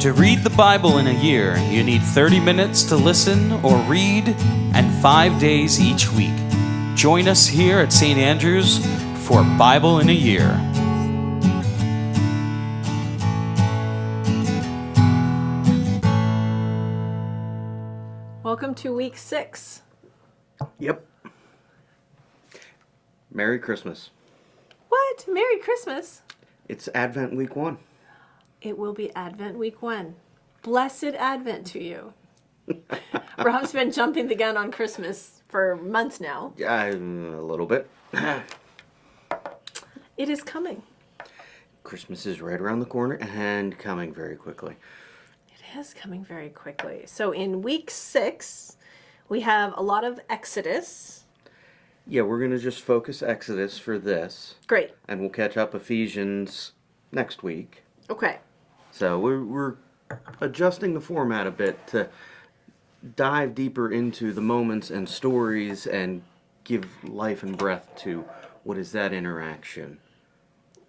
To read the Bible in a year, you need 30 minutes to listen or read and 5 days each week. Join us here at St.Andrews for Bible in a Year. Welcome to week 6. Yep. Merry Christmas. What? Merry Christmas? It's Advent week 1. It will be Advent week 1. Blessed Advent to you. Rob's been jumping the gun on Christmas for months now. Yeah, a little bit. It is coming. Christmas is right around the corner and coming very quickly. It is coming very quickly. So in week 6, we have a lot of Exodus. Yeah, we're going to just focus Exodus for this. Great. And we'll catch up Ephesians next week. Okay. So we're adjusting the format a bit to dive deeper into the moments and stories and give life and breath to what is that interaction.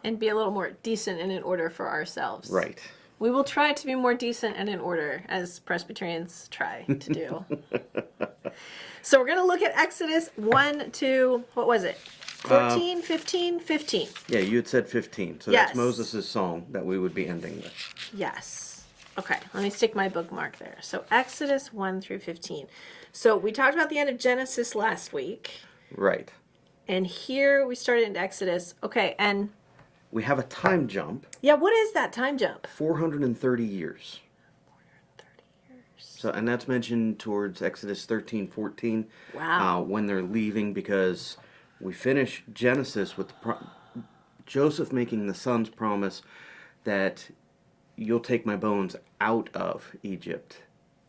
And be a little more decent and in order for ourselves. Right. We will try to be more decent and in order, as Presbyterians try to do. So we're going to look at Exodus 1 to, what was it? 14, 15? 15. Yeah, you had said 15. So Yes. that's Moses' song that we would be ending with. Yes. Okay, let me stick my bookmark there. So Exodus 1 through 15. So we talked about the end of Genesis last week. Right. And here we started in Exodus. Okay, and... We have a time jump. Yeah, what is that time jump? 430 years. 430 years. So, and that's mentioned towards Exodus 13, 14. Wow. When they're leaving, because we finish Genesis with Joseph making the sons promise that you'll take my bones out of Egypt.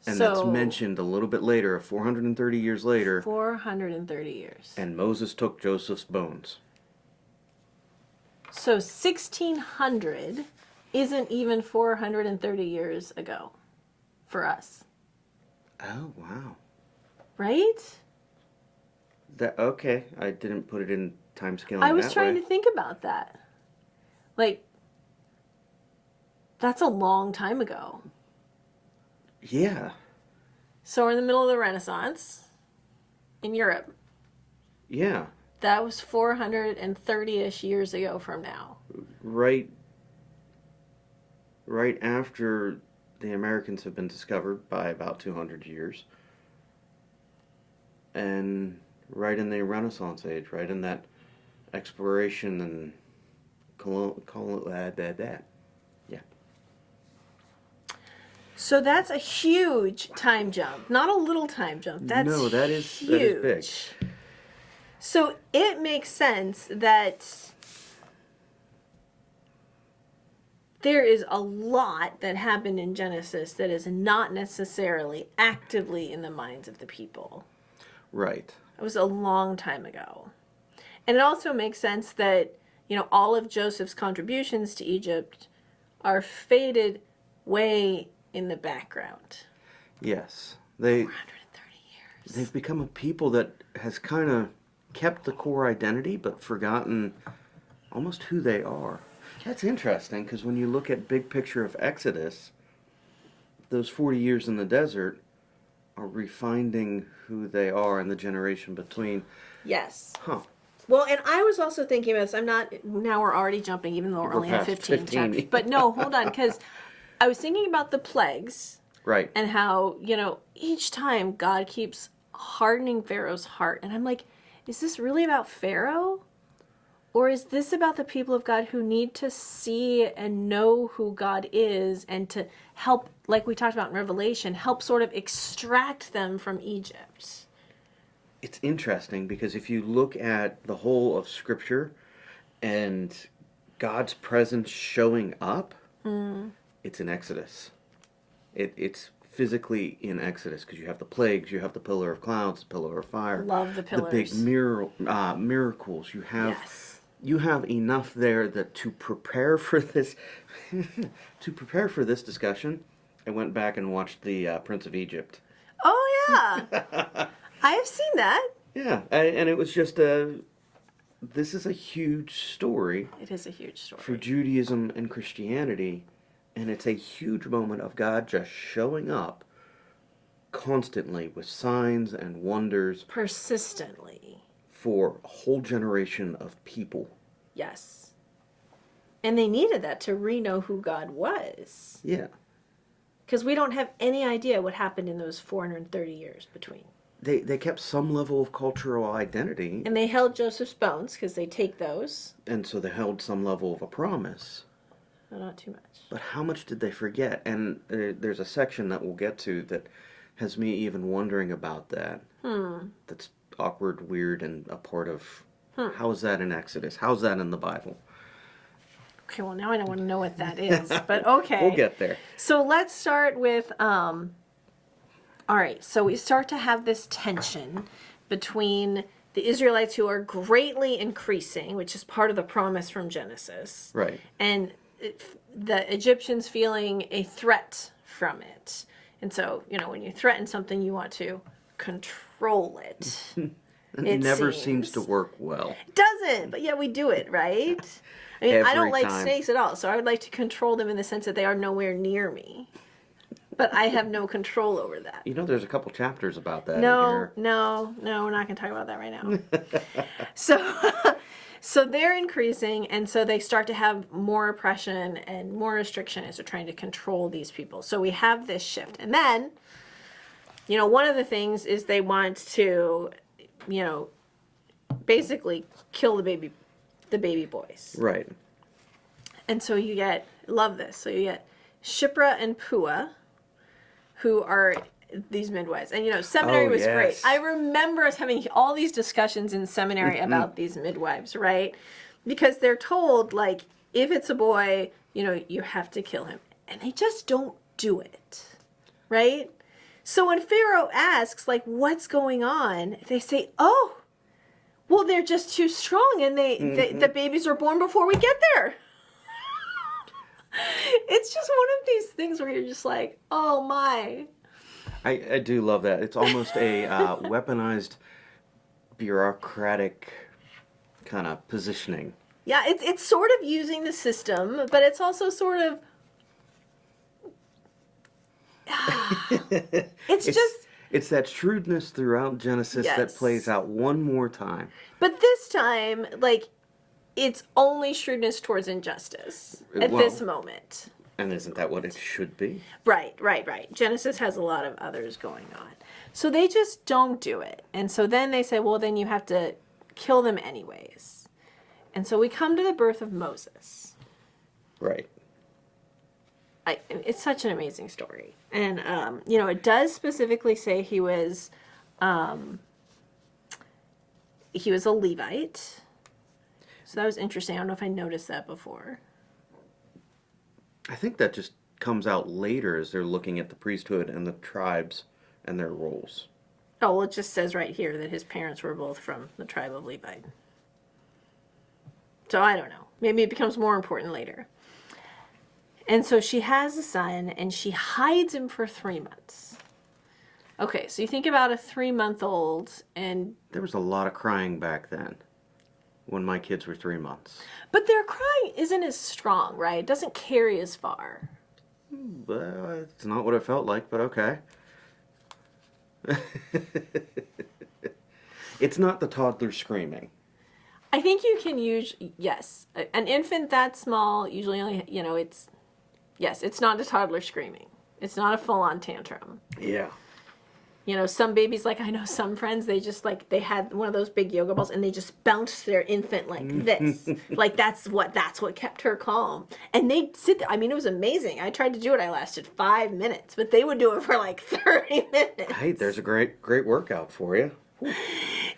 And that's mentioned a little bit later, 430 years later. 430 years. And Moses took Joseph's bones. So 1600 isn't even 430 years ago for us. Oh, wow. Right? Okay, I didn't put it in time scale. I was trying to think about that. Like, that's a long time ago. Yeah. So we're in the middle of the Renaissance in Europe. Yeah. That was 430-ish years ago from now. Right after the Americans have been discovered by about 200 years. And right in the Renaissance age, right in that exploration and yeah. So that's a huge time jump. Not a little time jump. That's No, that is huge. big. So it makes sense that there is a lot that happened in Genesis that is not necessarily actively in the minds of the people. Right. It was a long time ago. And it also makes sense that, all of Joseph's contributions to Egypt are faded way in the background. Yes. 430 years. They've become a people that has kind of kept the core identity but forgotten almost who they are. That's interesting, because when you look at big picture of Exodus, those 40 years in the desert are refining who they are and the generation between. Yes. Huh. Well, and I was also thinking about this. Now we're already jumping, even though we're only at 15 chapters. But no, hold on, because I was thinking about the plagues. Right. And how, each time God keeps hardening Pharaoh's heart. And I'm like, is this really about Pharaoh? Or is this about the people of God who need to see and know who God is and to help, like we talked about in Revelation, help sort of extract them from Egypt? It's interesting because if you look at the whole of Scripture and God's presence showing up, it's in Exodus. It's physically in Exodus because you have the plagues, you have the pillar of clouds, the pillar of fire. Love the pillars. The big miracles. You have you have enough there that to prepare for this discussion, I went back and watched the Prince of Egypt. Oh yeah. I have seen that. Yeah, and it was just this is a huge story. It is a huge story. For Judaism and Christianity, And it's a huge moment of God just showing up constantly with signs and wonders Persistently. for a whole generation of people. Yes. And they needed that to re-know who God was. Yeah. Because we don't have any idea what happened in those 430 years between. They kept some level of cultural identity. And they held Joseph's bones, because they take those. And so they held some level of a promise. No, not too much. But how much did they forget? And there's a section that we'll get to that has me even wondering about that. That's awkward, weird, and a part of... How is that in Exodus? How's that in the Bible? Okay, well, now I don't want to know what that is. But okay. We'll get there. So let's start with... all right, so we start to have this tension between the Israelites, who are greatly increasing, which is part of the promise from Genesis. Right. And the Egyptians feeling a threat from it. And so, when you threaten something, you want to control it. And it never seems seems to work well. It doesn't, but yeah, we do it, right? I mean, I don't Every like time. snakes at all, so I would like to control them in the sense that they are nowhere near me. But I have no control over that. There's a couple chapters about that in No, here. no, we're not going to talk about that right now. So they're increasing, and so they start to have more oppression and more restriction as they're trying to control these people. So we have this shift. And then, one of the things is they want to, basically kill the baby boys. Right. And so you get, love this, so you get Shipra and Pua, who are these midwives. And, seminary was great. yes. I remember us having all these discussions in seminary about these midwives, right? Because they're told, like, if it's a boy, you have to kill him. And they just don't do it, right? So when Pharaoh asks, like, what's going on, they say, oh, well, they're just too strong, and the babies are born before we get there. It's just one of these things where you're just like, oh my. I do love that. It's almost a weaponized, bureaucratic kind of positioning. Yeah, it's sort of using the system, but it's also sort of... It's that shrewdness throughout Genesis that Yes. plays out one more time. But this time, like, it's only shrewdness towards injustice at Well- this moment. And isn't that what it should be? Right. Genesis has a lot of others going on. So they just don't do it. And so then they say, well, then you have to kill them anyways. And so we come to the birth of Moses. Right. It's such an amazing story. And, it does specifically say he was a Levite. So that was interesting. I don't know if I noticed that before. I think that just comes out later as they're looking at the priesthood and the tribes and their roles. Oh, well, it just says right here that his parents were both from the tribe of Levite. So I don't know. Maybe it becomes more important later. And so she has a son, and she hides him for 3 months. Okay, so you think about a 3-month-old, and... There was a lot of crying back then when my kids were 3 months. But their crying isn't as strong, right? It doesn't carry as far. Well, it's not what it felt like, but okay. It's not the toddler screaming. I think you can use... Yes. An infant that small usually only... it's not a toddler screaming. It's not a full-on tantrum. Yeah. Some babies, like I know some friends, they just they had one of those big yoga balls and they just bounced their infant like this. Like that's what kept her calm. And they'd sit there. I mean, it was amazing. I tried to do it. I lasted 5 minutes, but they would do it for like 30 minutes. Hey, there's a great workout for you.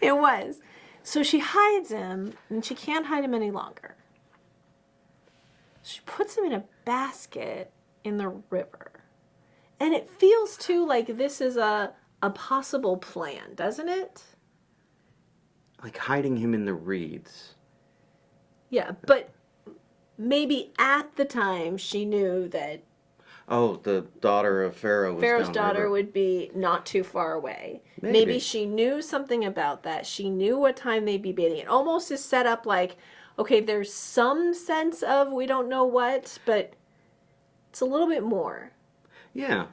It was. So she hides him and she can't hide him any longer. She puts him in a basket in the river. And it feels too like this is a possible plan, doesn't it? Like hiding him in the reeds. Yeah, but maybe at the time she knew that Oh, the daughter of Pharaoh was Pharaoh's down daughter river. would be not too far away. Maybe. She knew something about that. She knew what time they'd be bathing. It almost is set up like, okay, there's some sense of we don't know what, but It's a little bit more. Yeah.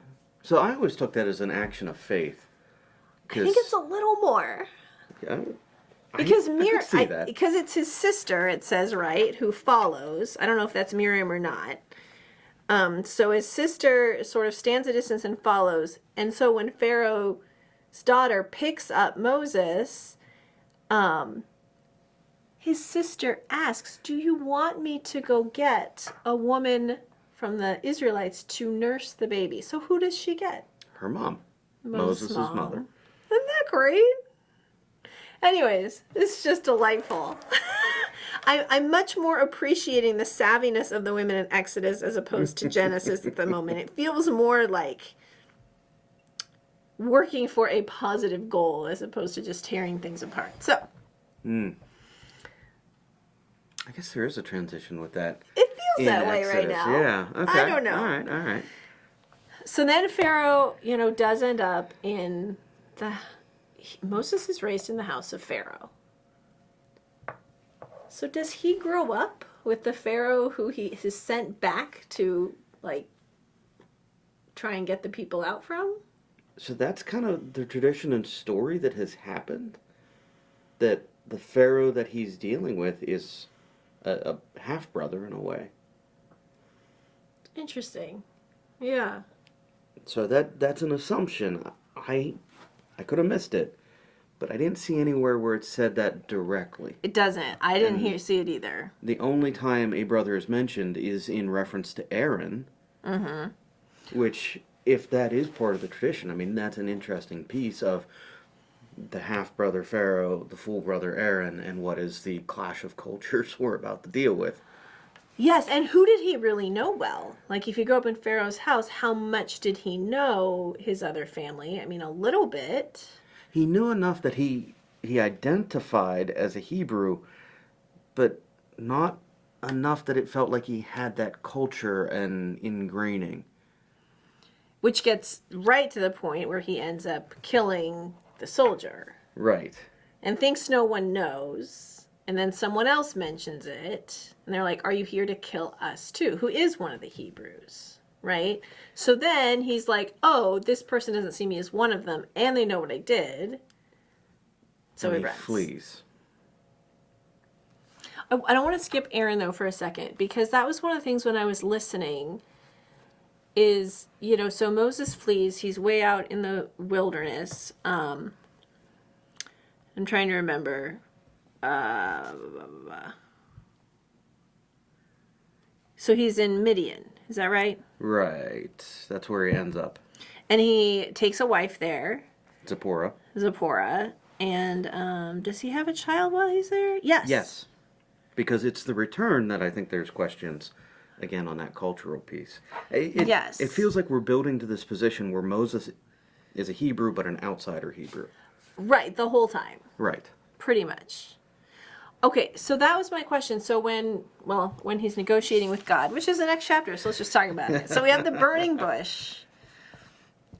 So I always took that as an action of faith. I think it's a little more. Yeah, Because I could see that. because it's his sister, it says, right, who follows. I don't know if that's Miriam or not. So his sister sort of stands a distance and follows. And so when Pharaoh's daughter picks up Moses, his sister asks, "Do you want me to go get a woman from the Israelites to nurse the baby?" So who does she get? Her mom. Moses' Moses' mother. Isn't that great? Anyways, it's just delightful. I'm much more appreciating the savviness of the women in Exodus as opposed to Genesis at the moment. It feels more like working for a positive goal as opposed to just tearing things apart. So, I guess there is a transition with that. it feels in that way right Exodus. now. Yeah. Okay. I don't know. All right. So then Pharaoh, does end up in Moses is raised in the house of Pharaoh. So does he grow up with the Pharaoh who he is sent back to, try and get the people out from? So that's kind of the tradition and story that has happened. That the Pharaoh that he's dealing with is a half-brother in a way. Interesting. Yeah. So that's an assumption. I could have missed it, but I didn't see anywhere where it said that directly. It doesn't. I didn't see it either. The only time a brother is mentioned is in reference to Aaron. Which, if that is part of the tradition, I mean, that's an interesting piece of the half-brother Pharaoh, the full brother Aaron, and what is the clash of cultures we're about to deal with. Yes, and who did he really know well? Like, if you grew up in Pharaoh's house, how much did he know his other family? I mean, a little bit. He knew enough that he identified as a Hebrew, but not enough that it felt like he had that culture and ingraining. Which gets right to the point where he ends up killing the soldier. Right. And thinks no one knows. And then someone else mentions it. And they're like, "Are you here to kill us too?" Who is one of the Hebrews, right? So then he's like, "Oh, this person doesn't see me as one of them. And they know what I did." So and he he runs. flees. I don't want to skip Aaron, though, for a second. Because that was one of the things when I was listening is, so Moses flees. He's way out in the wilderness. I'm trying to remember. So he's in Midian, is that right? Right. That's where he ends up. And he takes a wife there, Zipporah. and does he have a child while he's there? Yes. Yes. Because it's the return that I think there's questions, again, on that cultural piece. Yes. It feels like we're building to this position where Moses is a Hebrew, but an outsider Hebrew. Right, the whole time. Right. Pretty much. Okay, so that was my question. So when he's negotiating with God, which is the next chapter, so let's just talk about it. So we have the burning bush,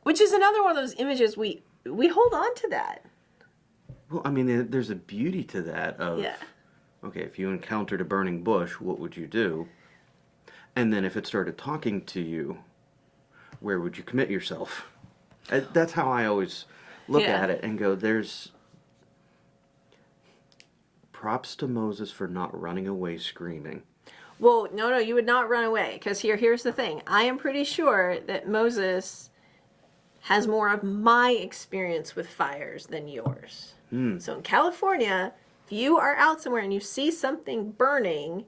which is another one of those images we hold on to that. Well, I mean, there's a beauty to that of, Yeah. Okay, if you encountered a burning bush, what would you do? And then if it started talking to you, where would you commit yourself? That's how I always look at it and go, there's props to Moses for not running away screaming. Well, no, you would not run away. Because here's the thing. I am pretty sure that Moses has more of my experience with fires than yours. So in California, if you are out somewhere and you see something burning,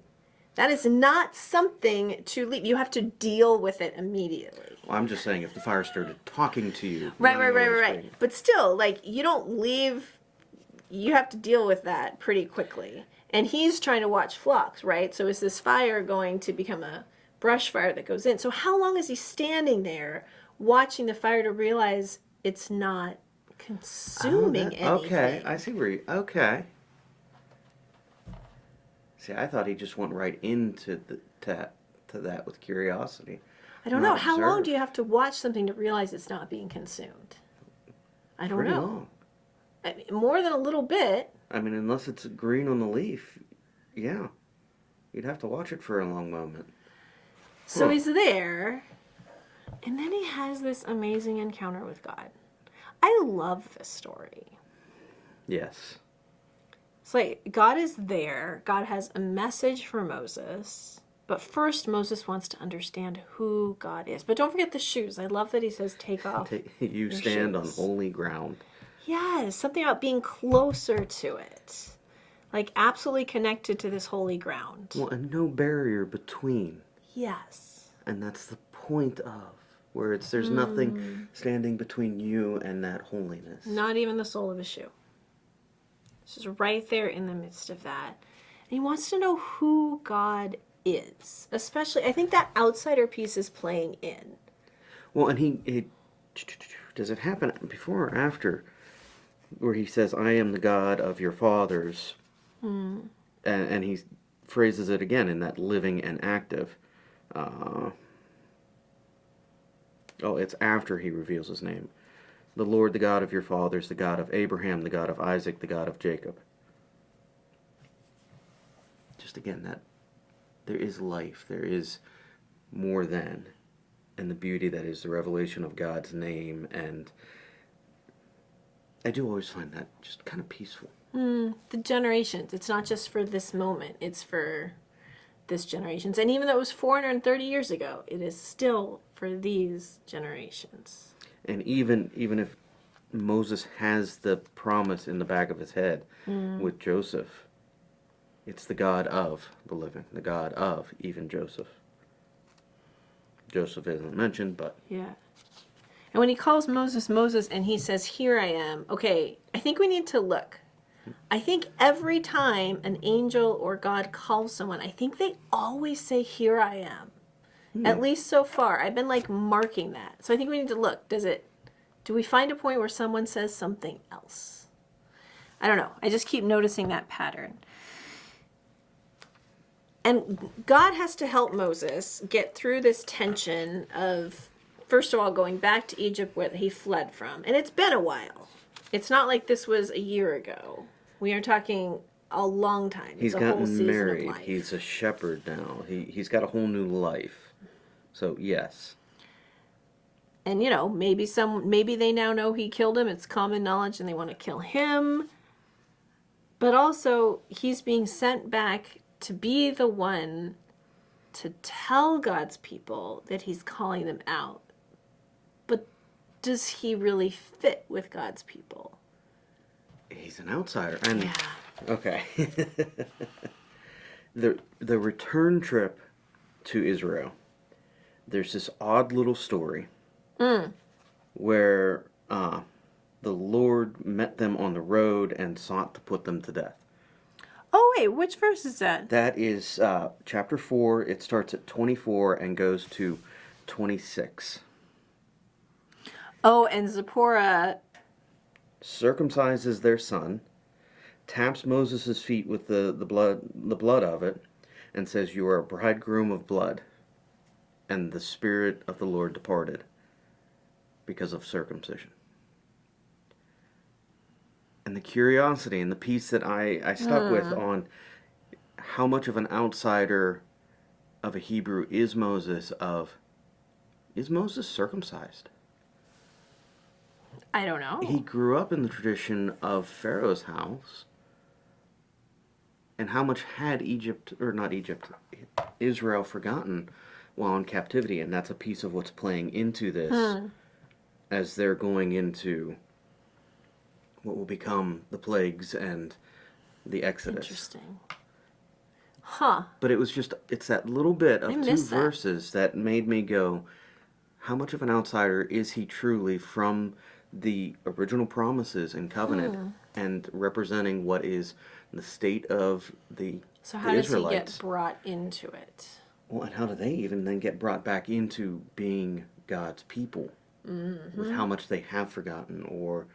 that is not something to leave. You have to deal with it immediately. Well, I'm just saying if the fire started talking to you. Right. But still, you don't leave. You have to deal with that pretty quickly. And he's trying to watch flocks, right? So is this fire going to become a brush fire that goes in? So how long is he standing there watching the fire to realize it's not consuming anything? Okay, I see where you... Okay. See, I thought he just went right into to that with curiosity. I don't know. How long do you have to watch something to realize it's not being consumed? I don't know. Long. I mean, more than a little bit. I mean, unless it's green on the leaf, yeah. You'd have to watch it for a long moment. So he's there, and then he has this amazing encounter with God. I love this story. Yes. It's like God is there. God has a message for Moses. But first, Moses wants to understand who God is. But don't forget the shoes. I love that he says, take off You your stand on shoes. holy ground. Yes, something about being closer to it. Like absolutely connected to this holy ground. Well, and no barrier between. Yes. And that's the point of where there's nothing standing between you and that holiness. Not even the sole of a shoe. It's just right there in the midst of that. And he wants to know who God is. Especially, I think that outsider piece is playing in. Well, and does it happen before or after where he says, I am the God of your fathers? And he phrases it again in that living and active. It's after he reveals his name. The Lord, the God of your fathers, the God of Abraham, the God of Isaac, the God of Jacob. Just again, that there is life, there is more than, and the beauty that is the revelation of God's name. And I do always find that just kind of peaceful. The generations. It's not just for this moment. It's for this generations. And even though it was 430 years ago, it is still for these generations. And even if Moses has the promise in the back of his head with Joseph, it's the God of the living, the God of even Joseph. Joseph isn't mentioned, but... Yeah. And when he calls Moses, Moses, and he says, here I am. Okay, I think we need to look. I think every time an angel or God calls someone, I think they always say, here I am. At least so far. I've been like marking that. So I think we need to look. Do we find a point where someone says something else? I don't know. I just keep noticing that pattern. And God has to help Moses get through this tension of, first of all, going back to Egypt where he fled from. And it's been a while. It's not like this was a year ago. We are talking a long time. He's it's a whole gotten season married. of life. He's a shepherd now. He's got a whole new life. So, yes. And, maybe they now know he killed him. It's common knowledge and they want to kill him. But also, he's being sent back to be the one to tell God's people that he's calling them out. But does he really fit with God's people? He's an outsider. And Yeah. okay. The return trip to Israel, there's this odd little story where the Lord met them on the road and sought to put them to death. Oh, wait, which verse is that? That is chapter 4. It starts at 24 and goes to 26. Oh, and Zipporah Circumcises their son, taps Moses' feet with the blood of it, and says, you are a bridegroom of blood. And the Spirit of the Lord departed because of circumcision. And the curiosity and the piece that I stuck with on how much of an outsider of a Hebrew is Moses circumcised? I don't know. He grew up in the tradition of Pharaoh's house. And how much had Israel forgotten while in captivity? And that's a piece of what's playing into this as they're going into what will become the plagues and the Exodus. Interesting. Huh. But it's that little bit of two missed that. verses that made me go, how much of an outsider is he truly from the original promises and covenant and representing what is the state of the So how the does he Israelites? get brought into it? Well, and how do they even then get brought back into being God's people with how much they have forgotten or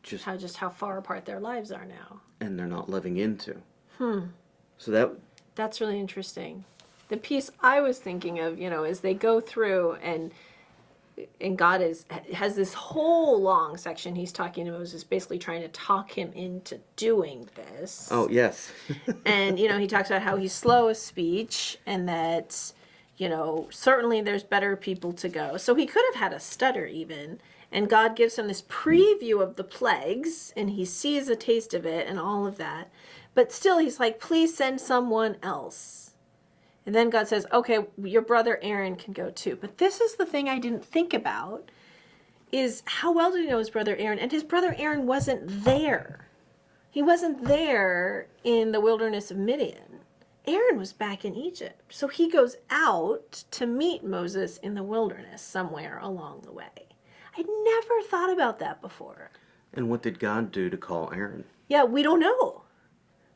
just How far apart their lives are now. and they're not living into. So That's really interesting. The piece I was thinking of, as they go through and God has this whole long section he's talking to Moses, basically trying to talk him into doing this. oh yes. And, he talks about how he's slow of speech and that, certainly there's better people to go. So he could have had a stutter even. And God gives him this preview of the plagues, and he sees a taste of it and all of that. But still, he's like, please send someone else. And then God says, okay, your brother Aaron can go too. But this is the thing I didn't think about, is how well did he know his brother Aaron? And his brother Aaron wasn't there. He wasn't there in the wilderness of Midian. Aaron was back in Egypt. So he goes out to meet Moses in the wilderness somewhere along the way. I'd never thought about that before. And what did God do to call Aaron? Yeah, we don't know.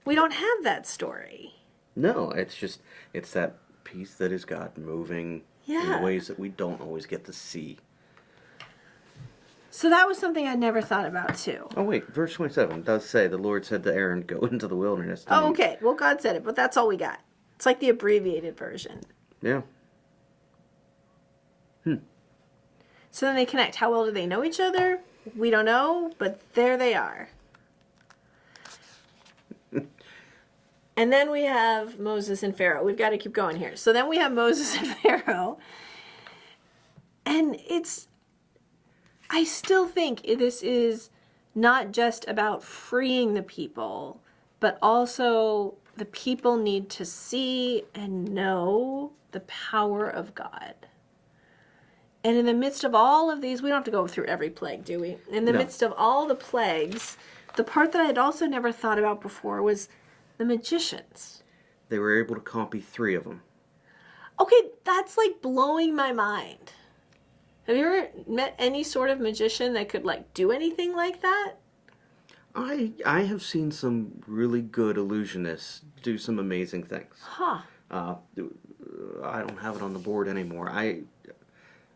We don't have that story. No, it's that piece that is God moving in ways that we don't always get to see. So that was something I'd never thought about too. Oh wait, verse 27 does say the Lord said to Aaron, go into the wilderness. Oh, okay. Well, God said it, but that's all we got. It's like the abbreviated version. Yeah. So then they connect. How well do they know each other? We don't know, but there they are. And then we have Moses and Pharaoh. We've got to keep going here. So then we have Moses and Pharaoh. And I still think this is not just about freeing the people, but also the people need to see and know the power of God. And in the midst of all of these, we don't have to go through every plague, do we? In the midst of all the plagues, the part that I had also never thought about before was the magicians. They were able to copy 3 of them. Okay, that's like blowing my mind. Have you ever met any sort of magician that could like do anything like that? I have seen some really good illusionists do some amazing things. Huh. I don't have it on the board anymore.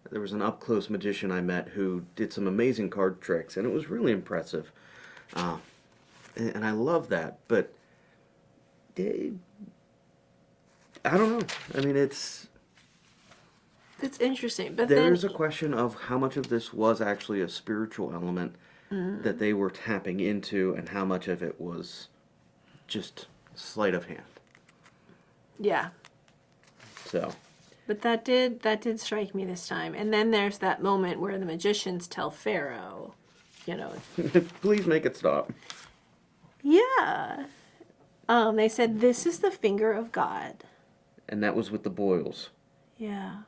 There was an up-close magician I met who did some amazing card tricks, and it was really impressive. And I love that, but I don't know. I mean, it's interesting, but there's a question of how much of this was actually a spiritual element that they were tapping into, and how much of it was just sleight of hand. Yeah. So. But that did strike me this time. And then there's that moment where the magicians tell Pharaoh, please make it stop. Yeah. They said, this is the finger of God. And that was with the boils. Yeah.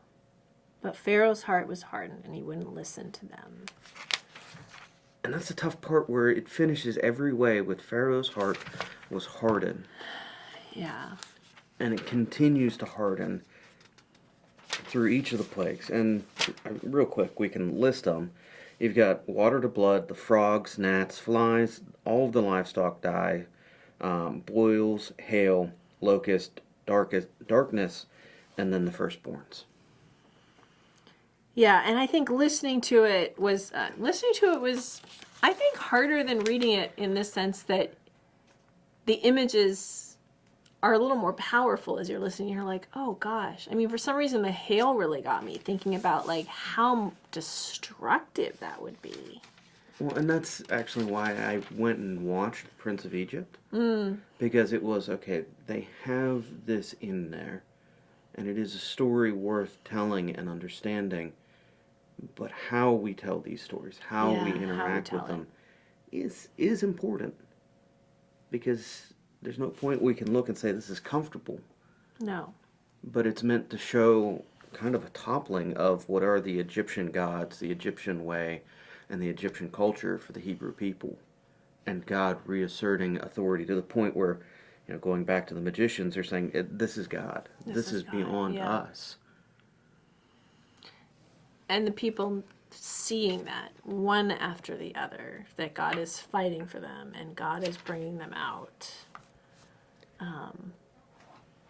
But Pharaoh's heart was hardened and he wouldn't listen to them. And that's the tough part where it finishes every way with Pharaoh's heart was hardened. Yeah. And it continues to harden through each of the plagues. And real quick, we can list them. You've got water to blood, the frogs, gnats, flies, all of the livestock die, boils, hail, locust, darkness, and then the firstborns. Yeah, and I think listening to it was, I think, harder than reading it in the sense that the images are a little more powerful as you're listening. You're like, oh gosh. I mean, for some reason, the hail really got me thinking about like how destructive that would be. Well, and that's actually why I went and watched Prince of Egypt. Because it was, okay, they have this in there, and it is a story worth telling and understanding. But how we tell these stories, how we interact with them, is important. Because there's no point we can look and say this is comfortable. No. But it's meant to show kind of a toppling of what are the Egyptian gods, the Egyptian way, and the Egyptian culture for the Hebrew people. And God reasserting authority to the point where, going back to the magicians, they're saying, this is God. This is God, beyond us. And the people seeing that one after the other, that God is fighting for them and God is bringing them out.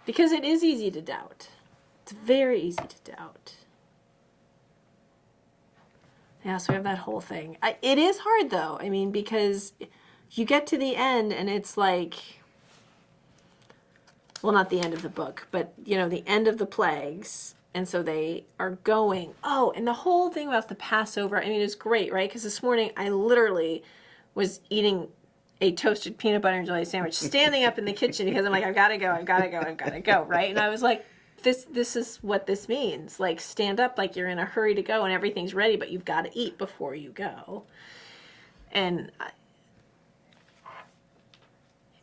Because it is easy to doubt. It's very easy to doubt. Yeah, so we have that whole thing. It is hard, though. I mean, because you get to the end and it's like, well, not the end of the book, but, the end of the plagues. And so they are going, and the whole thing about the Passover, I mean, it's great, right? Because this morning I literally was eating a toasted peanut butter and jelly sandwich, standing up in the kitchen because I'm like, I've got to go, right? And I was like this is what this means. Like, stand up like you're in a hurry to go and everything's ready, but you've got to eat before you go. And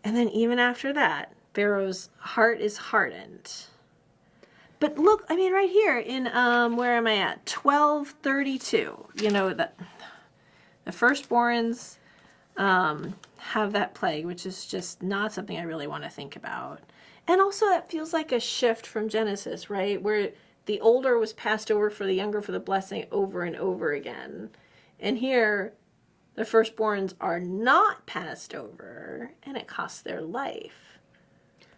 then even after that, Pharaoh's heart is hardened. But look, I mean, right here in, where am I at? 1232. You know, the firstborns have that plague, which is just not something I really want to think about. And also, it feels like a shift from Genesis, right? Where the older was passed over for the younger for the blessing over and over again. And here, the firstborns are not passed over, and it costs their life.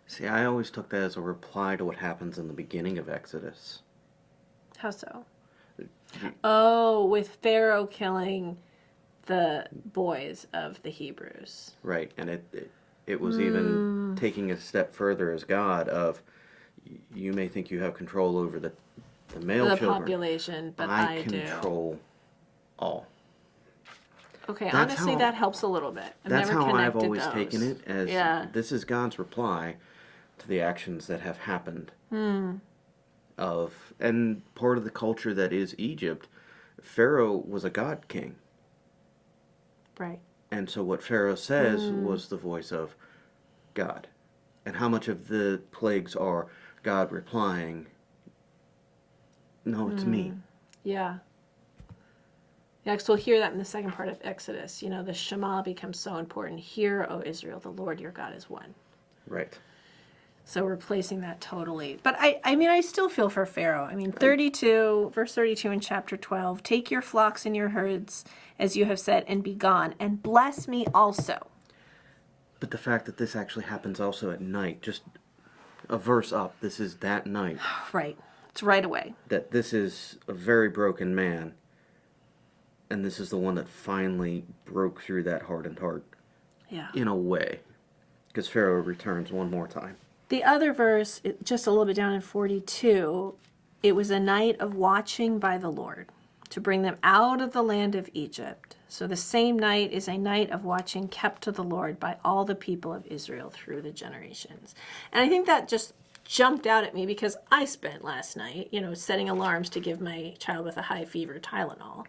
See, I always took that as a reply to what happens in the beginning of Exodus. How so? Oh, with Pharaoh killing the boys of the Hebrews. Right, and it was even taking a step further as God of, you may think you have control over the male The children. Population, but I do. control all. Okay, That's honestly, how- that helps a little bit. That's never how I've connected always those. taken it, as this is God's reply to the actions that have happened. And part of the culture that is Egypt, Pharaoh was a god king. Right. And so what Pharaoh says was the voice of God. And how much of the plagues are God replying, no, it's me. Yeah. Yeah, because we'll hear that in the second part of Exodus. You know, the Shema becomes so important. Hear, O Israel, the Lord your God is one. Right. So replacing that totally. But I mean, I still feel for Pharaoh. I mean, 32, verse 32 in chapter 12, take your flocks and your herds, as you have said, and be gone, and bless me also. But the fact that this actually happens also at night, just a verse up, this is that night. Right. It's right away. That this is a very broken man, and this is the one that finally broke through that hardened heart. Yeah. In a way. Because Pharaoh returns one more time. The other verse, just a little bit down in 42, it was a night of watching by the Lord to bring them out of the land of Egypt. So the same night is a night of watching kept to the Lord by all the people of Israel through the generations. And I think that just jumped out at me because I spent last night, you know, setting alarms to give my child with a high fever Tylenol.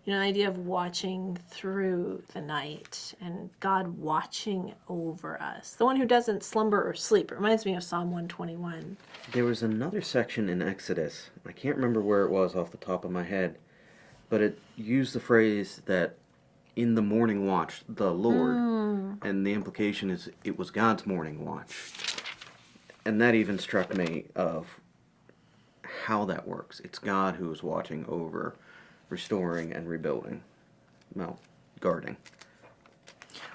You know, the idea of watching through the night and God watching over us. The one who doesn't slumber or sleep. It reminds me of Psalm 121. There was another section in Exodus, I can't remember where it was off the top of my head, but it used the phrase that in the morning watch, the Lord, and the implication is it was God's morning watch. And that even struck me of how that works. It's God who is watching over, restoring and rebuilding. Well, guarding.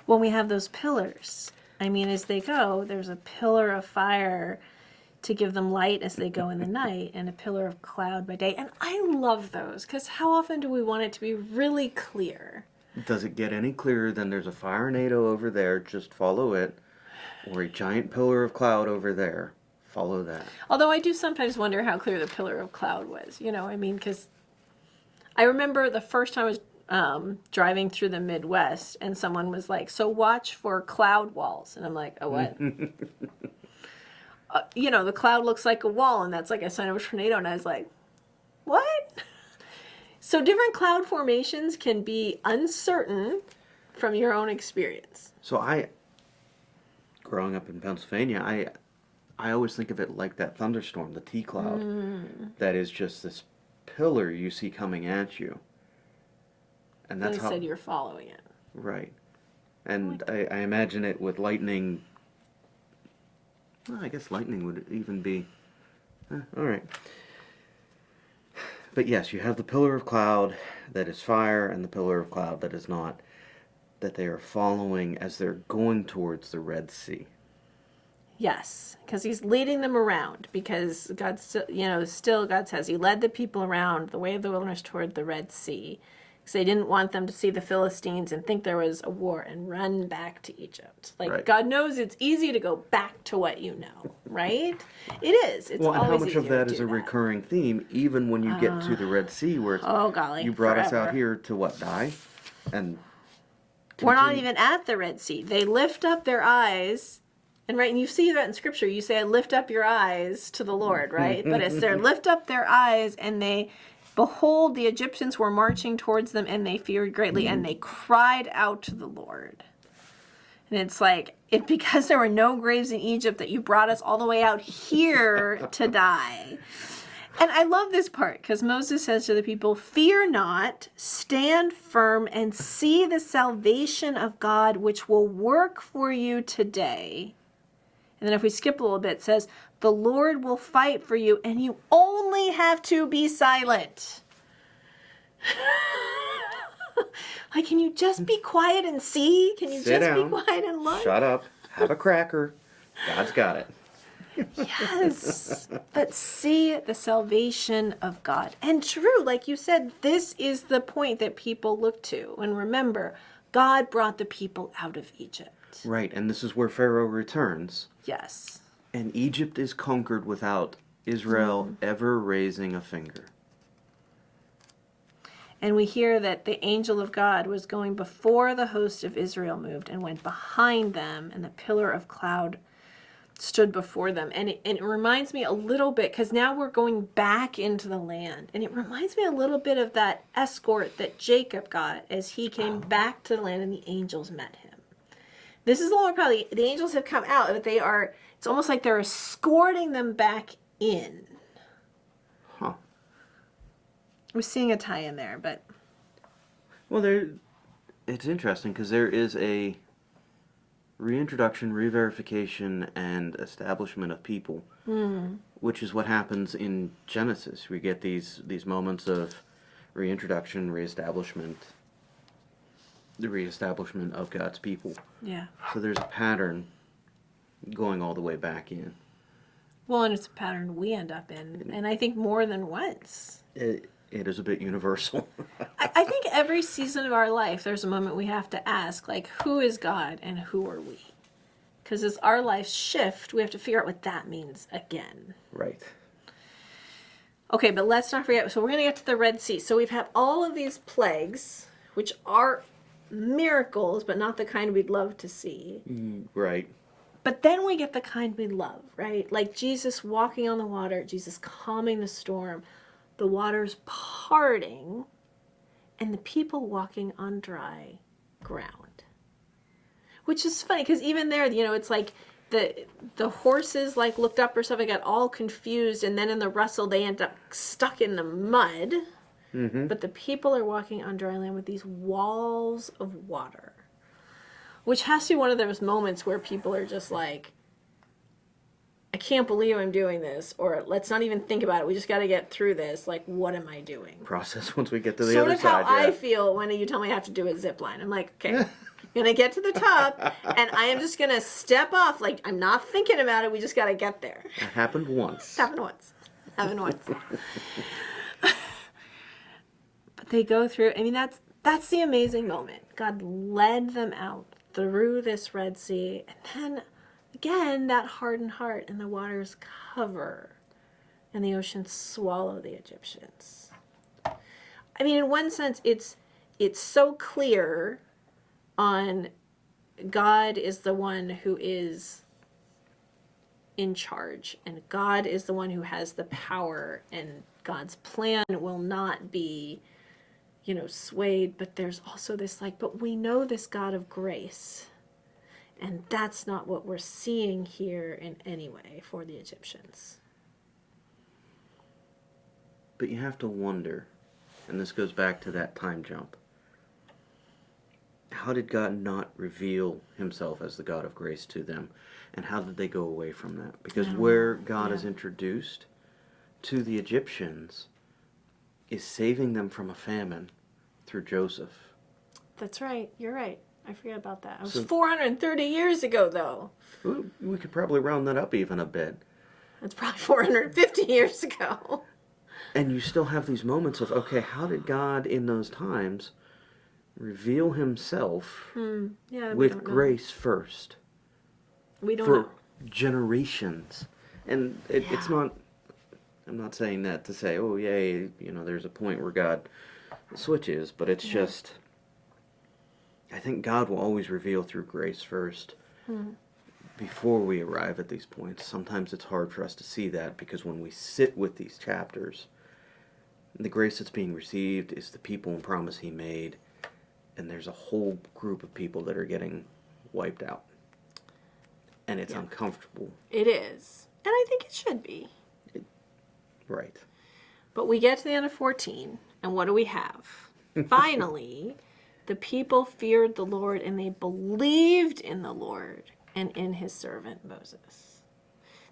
Well, we have those pillars. I mean, as they go, there's a pillar of fire to give them light as they go in the night, and a pillar of cloud by day. And I love those, because how often do we want it to be really clear? Does it get any clearer than there's a firenado over there, just follow it, or a giant pillar of cloud over there, follow that. Although I do sometimes wonder how clear the pillar of cloud was, you know, I mean, because I remember the first time I was driving through the Midwest, and someone was like, so watch for cloud walls. And I'm like, oh, what? You know, the cloud looks like a wall, and that's like a sign of a tornado. And I was like, what? So different cloud formations can be uncertain from your own experience. So growing up in Pennsylvania, I always think of it like that thunderstorm, the T-cloud, that is just this pillar you see coming at you. And that's how... said you're following it. Right. And I imagine it with lightning. Well, I guess lightning would even be... all right. But yes, you have the pillar of cloud that is fire and the pillar of cloud that is not, that they are following as they're going towards the Red Sea. Yes, because he's leading them around, because God still, God says he led the people around the way of the wilderness toward the Red Sea. Because they didn't want them to see the Philistines and think there was a war and run back to Egypt. Like, right. God knows it's easy to go back to what you know, right? It is. It's well, and always how much of that is a recurring theme, even when you get to the Red Sea, where it's, oh golly, you brought forever. us out here to what, die? And we're not even at the Red Sea. They lift up their eyes And right, and you see that in Scripture. You say, lift up your eyes to the Lord, right? But it's there, lift up their eyes, and they, behold, the Egyptians were marching towards them, and they feared greatly, and they cried out to the Lord. And it's like, because there were no graves in Egypt that you brought us all the way out here to die. And I love this part, because Moses says to the people, fear not, stand firm, and see the salvation of God, which will work for you today. And then if we skip a little bit, it says, the Lord will fight for you, and you only have to be silent. Like, can you just be quiet and see? Can you Sit just down, be quiet and look? Shut up. Have a cracker. God's got it. Yes. But see the salvation of God. And true, like you said, this is the point that people look to. And remember, God brought the people out of Egypt. Right, and this is where Pharaoh returns. Yes. And Egypt is conquered without Israel ever raising a finger. And we hear that the angel of God was going before the host of Israel moved and went behind them, and the pillar of cloud stood before them. And it reminds me a little bit, because now we're going back into the land, and it reminds me a little bit of that escort that Jacob got as he came back to the land and the angels met him. This is a little probably, the angels have come out, but it's almost like they're escorting them back in. Huh. We're seeing a tie in there, but... Well, it's interesting, because there is a reintroduction, re-verification, and establishment of people, which is what happens in Genesis. We get these moments of reintroduction, reestablishment, the reestablishment of God's people. Yeah. So there's a pattern going all the way back in. Well, and it's a pattern we end up in, and I think more than once. It is a bit universal. I think every season of our life, there's a moment we have to ask, like, who is God and who are we? Because as our lives shift, we have to figure out what that means again. Right. Okay, but let's not forget, so we're going to get to the Red Sea. So we've had all of these plagues, which are miracles, but not the kind we'd love to see. Right. But then we get the kind we love, right? Like Jesus walking on the water, Jesus calming the storm, the waters parting, and the people walking on dry ground. Which is funny, because even there, it's like the horses like looked up or something, got all confused, and then in the rustle they end up stuck in the mud. Mm-hmm. But the people are walking on dry land with these walls of water. Which has to be one of those moments where people are just like, I can't believe I'm doing this, or let's not even think about it. We just got to get through this. Like, what am I doing? Process once we get to the sort other of side. how I feel when you tell me I have to do a zip line. I'm like, okay, I'm gonna get to the top, and I am just gonna step off. Like, I'm not thinking about it. We just got to get there. It happened once. Happened once. But they go through. I mean, that's the amazing moment. God led them out through this Red Sea, and then again that hardened heart, and the waters cover, and the oceans swallow the Egyptians. I mean, in one sense, it's so clear on God is the one who is in charge, and God is the one who has the power, and God's plan will not be swayed, but there's also this but we know this God of grace, and that's not what we're seeing here in any way for the Egyptians. But you have to wonder, and this goes back to that time jump, how did God not reveal himself as the God of grace to them, and how did they go away from that? Because where God is introduced to the Egyptians is saving them from a famine through Joseph. That's right. You're right. I forget about that. It was 430 years ago, though. We could probably round that up even a bit. That's probably 450 years ago. And you still have these moments of, okay, how did God in those times reveal himself with grace first? We don't for know. Generations. And it's not, I'm not saying that to say, oh, yay, there's a point where God switches, but it's just, I think God will always reveal through grace first. before we arrive at these points, sometimes it's hard for us to see that because when we sit with these chapters, the grace that's being received is the people and promise he made, and there's a whole group of people that are getting wiped out. And it's uncomfortable. It is. And I think it should be. Right. But we get to the end of 14, and what do we have? Finally, the people feared the Lord, and they believed in the Lord and in his servant Moses.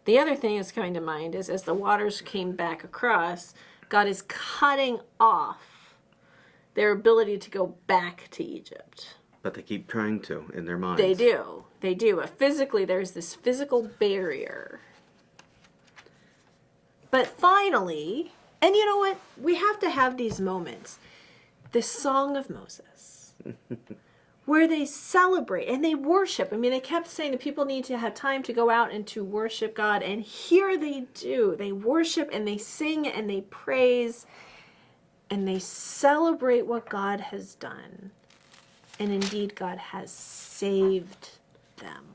The other thing that's coming to mind is as the waters came back across, God is cutting off their ability to go back to Egypt. But they keep trying to in their minds. They do. They do. But physically, there's this physical barrier. But finally, and you know what? We have to have these moments. The Song of Moses, where they celebrate and they worship. I mean, they kept saying that people need to have time to go out and to worship God. And here they do. They worship and they sing and they praise and they celebrate what God has done. And indeed, God has saved them.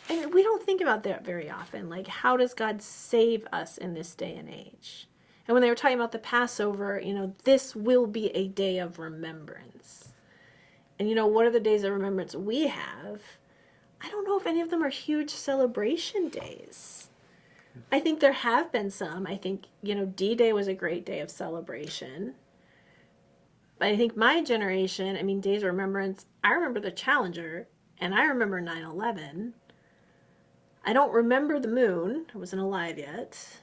And we don't think about that very often. Like, how does God save us in this day and age? And when they were talking about the Passover, you know, this will be a day of remembrance. And, you know, what are the days of remembrance we have? I don't know if any of them are huge celebration days. I think there have been some. I think, you know, D-Day was a great day of celebration. But I think my generation, I mean, days of remembrance, I remember the Challenger, and I remember 9/11. I don't remember the moon. I wasn't alive yet.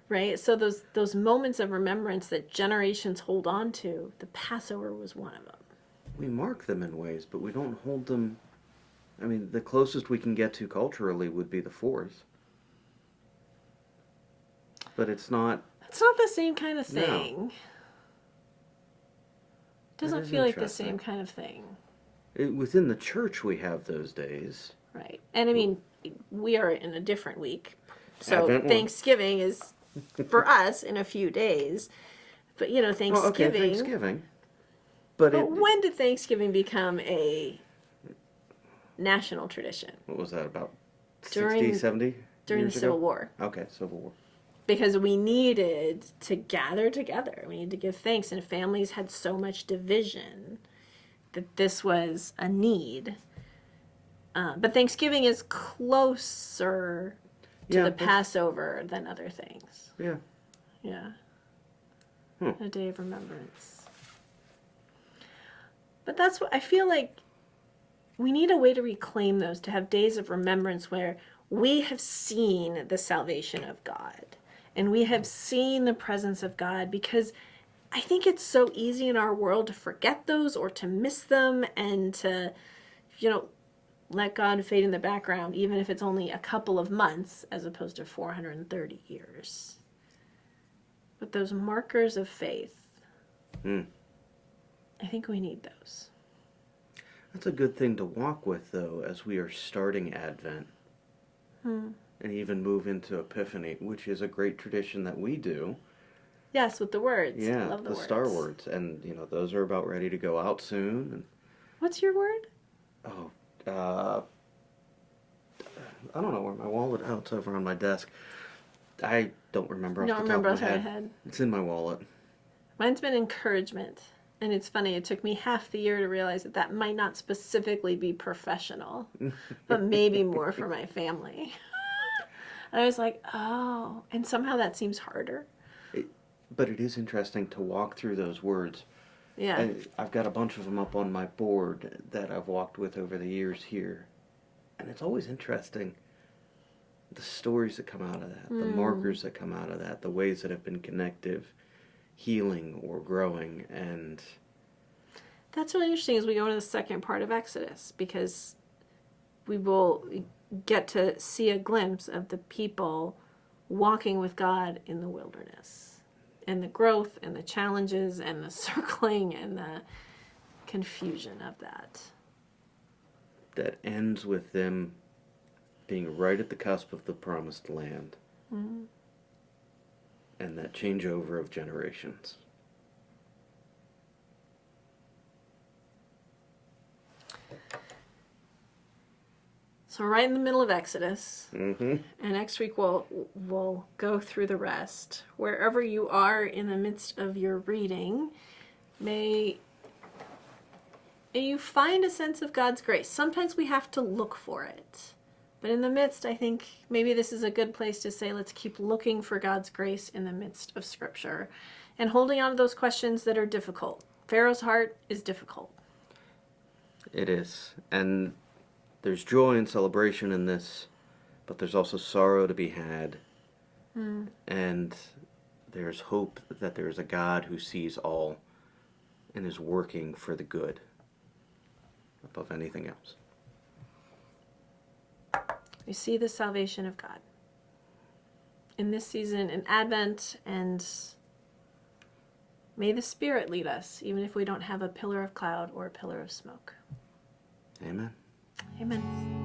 Right? So those moments of remembrance that generations hold on to, the Passover was one of them. We mark them in ways, but we don't hold them. I mean, the closest we can get to culturally would be the 4th. But it's not. It's not the same kind of No. thing. It doesn't is feel like the interesting. same kind of thing. Within the church, we have those days. Right. And I mean, we are in a different week. So Advent one. Thanksgiving is for us in a few days. But, you know, Well, Thanksgiving. okay, Thanksgiving. But When did Thanksgiving become a national tradition? what was that, about 60, During- 70 During the years Civil ago? War. Okay, Civil War. Because we needed to gather together. We needed to give thanks. And families had so much division that this was a need. But Thanksgiving is closer to Yeah, the that's- Passover than other things. Yeah. Yeah. Hmm. A day of remembrance. But that's what I feel like we need a way to reclaim those, to have days of remembrance where we have seen the salvation of God and we have seen the presence of God, because I think it's so easy in our world to forget those or to miss them and to, you know, let God fade in the background, even if it's only a couple of months as opposed to 430 years. But those markers of faith, I think we need those. That's a good thing to walk with, though, as we are starting Advent. And even move into Epiphany, which is a great tradition that we do. Yes, with the words. I Yeah, love the the words. Star Words. And, you know, those are about ready to go out soon. And What's your word? I don't know where my wallet. Oh, it's over on my desk. I don't remember off Don't the remember top off of my my head. head. It's in my wallet. Mine's been encouragement. And it's funny, it took me half the year to realize that that might not specifically be professional, but maybe more for my family. And I was like, oh, and somehow that seems harder. But it is interesting to walk through those words. Yeah. And I've got a bunch of them up on my board that I've walked with over the years here. And it's always interesting, the stories that come out of that, the markers that come out of that, the ways that have been connective, healing or growing. And That's really interesting as we go into the second part of Exodus, because we will get to see a glimpse of the people walking with God in the wilderness, and the growth and the challenges and the circling and the confusion of that. that ends with them being right at the cusp of the promised land. And that changeover of generations. So we're right in the middle of Exodus. Mm-hmm. And next week we'll go through the rest. Wherever you are in the midst of your reading, may you find a sense of God's grace. Sometimes we have to look for it. But in the midst, I think maybe this is a good place to say, let's keep looking for God's grace in the midst of Scripture and holding on to those questions that are difficult. Pharaoh's heart is difficult. It is. And there's joy and celebration in this, but there's also sorrow to be had. And there's hope that there's a God who sees all and is working for the good above anything else. We see the salvation of God in this season, in Advent, and may the Spirit lead us, even if we don't have a pillar of cloud or a pillar of smoke. Amen. Amen.